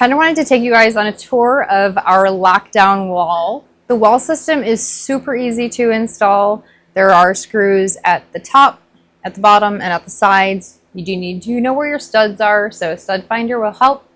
kind of wanted to take you guys on a tour of our lockdown wall. The wall system is super easy to install. There are screws at the top, at the bottom, and at the sides. You do need to know where your studs are, so a stud finder will help.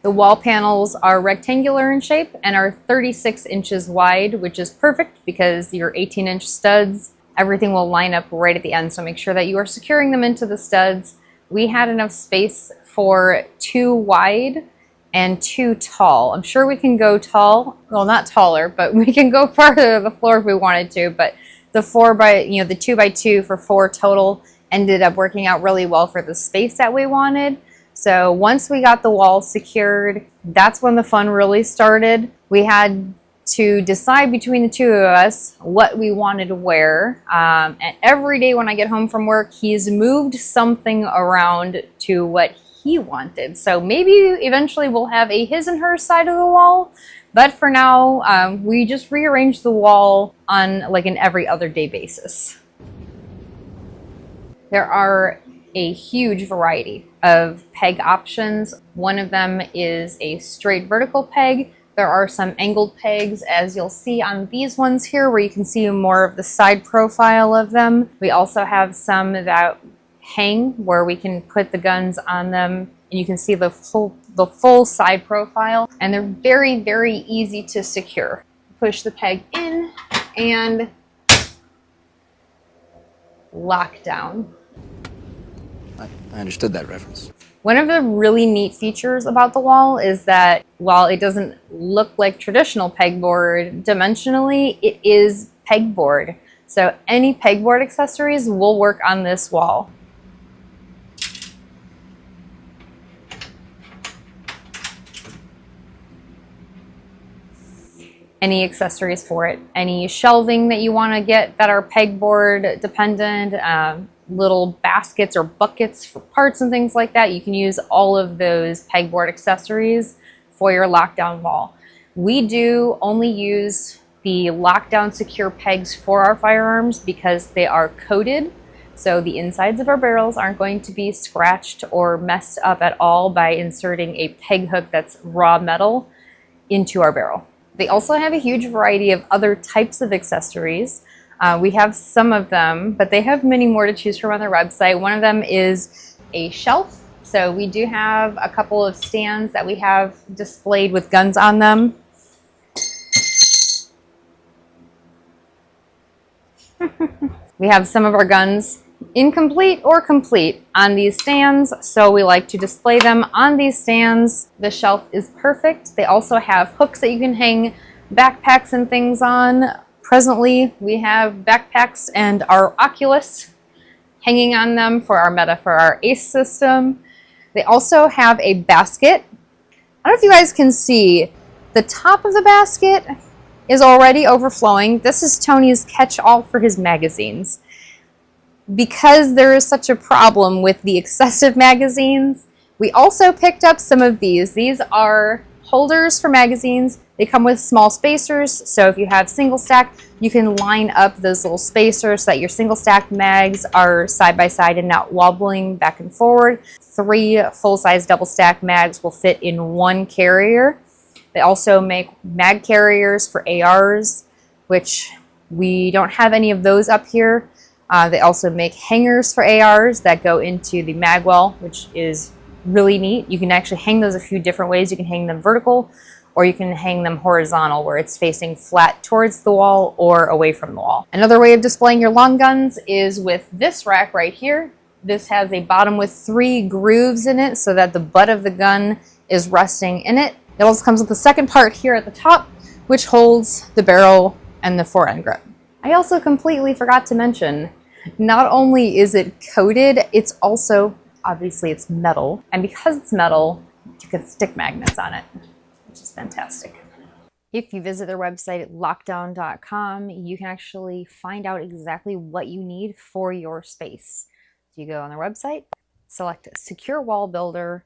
The wall panels are rectangular in shape and are 36 inches wide, which is perfect because your 18-inch studs, everything will line up right at the end, so make sure that you are securing them into the studs. We had enough space for 2 wide and 2 tall. I'm sure we can go tall, well, not taller, but we can go farther to the floor if we wanted to, but the 2 by 2 for 4 total ended up working out really well for the space that we wanted. So once we got the wall secured, that's when the fun really started. We had to decide between the two of us what we wanted to wear. And every day when I get home from work, he's moved something around to what he wanted. So maybe eventually we'll have a his and her side of the wall. But for now, we just rearranged the wall on like an every other day basis. There are a huge variety of peg options. One of them is a straight vertical peg. There are some angled pegs, as you'll see on these ones here, where you can see more of the side profile of them. We also have some that hang, where we can put the guns on them, and you can see the full side profile. And they're very, very easy to secure. Push the peg in and lock down. I understood that reference. One of the really neat features about the wall is that while it doesn't look like traditional pegboard dimensionally, it is pegboard. So any pegboard accessories will work on this wall. Any accessories for it, any shelving that you want to get that are pegboard dependent, little baskets or buckets for parts and things like that. You can use all of those pegboard accessories for your lockdown wall. We do only use the lockdown secure pegs for our firearms because they are coated. So the insides of our barrels aren't going to be scratched or messed up at all by inserting a peg hook that's raw metal into our barrel. They also have a huge variety of other types of accessories. We have some of them, but they have many more to choose from on their website. One of them is a shelf. So we do have a couple of stands that we have displayed with guns on them. We have some of our guns incomplete or complete on these stands, so we like to display them on these stands. The shelf is perfect. They also have hooks that you can hang backpacks and things on. Presently, we have backpacks and our Oculus hanging on them for our Meta for our ACE system. They also have a basket. I don't know if you guys can see, the top of the basket is already overflowing. This is Tony's catch-all for his magazines. Because there is such a problem with the excessive magazines, we also picked up some of these. These are holders for magazines. They come with small spacers, so if you have single stack, you can line up those little spacers so that your single stack mags are side by side and not wobbling back and forward. 3 full-size double stack mags will fit in 1 carrier. They also make mag carriers for ARs, which we don't have any of those up here. They also make hangers for ARs that go into the mag well, which is really neat. You can actually hang those a few different ways. You can hang them vertical, or you can hang them horizontal where it's facing flat towards the wall or away from the wall. Another way of displaying your long guns is with this rack right here. This has a bottom with 3 grooves in it so that the butt of the gun is resting in it. It also comes with the second part here at the top, which holds the barrel and the fore-end grip. I also completely forgot to mention, not only is it coated, it's also, obviously it's metal. And because it's metal, you can stick magnets on it, which is fantastic. If you visit their website at lockdown.com, you can actually find out exactly what you need for your space. So you go on their website, select Secure Wall Builder,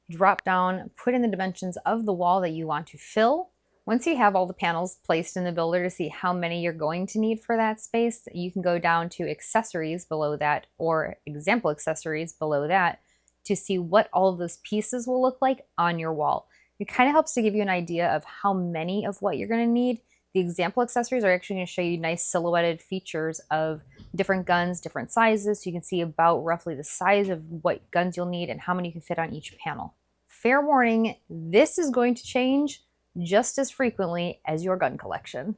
drop down, put in the dimensions of the wall that you want to fill. Once you have all the panels placed in the builder to see how many you're going to need for that space, you can go down to accessories below that or example accessories below that to see what all of those pieces will look like on your wall. It kind of helps to give you an idea of how many of what you're going to need. The example accessories are actually going to show you nice silhouetted features of different guns, different sizes, so you can see about roughly the size of what guns you'll need and how many you can fit on each panel. Fair warning, this is going to change just as frequently as your gun collection.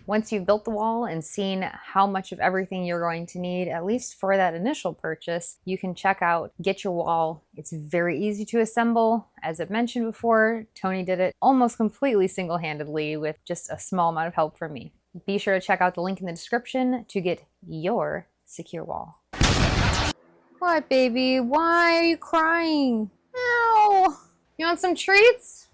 Once you've built the wall and seen how much of everything you're going to need, at least for that initial purchase, you can check out Get Your Wall. It's very easy to assemble. As I've mentioned before, Tony did it almost completely single-handedly with just a small amount of help from me. Be sure to check out the link in the description to get your secure wall. What, baby? Why are you crying? Ow! You want some treats?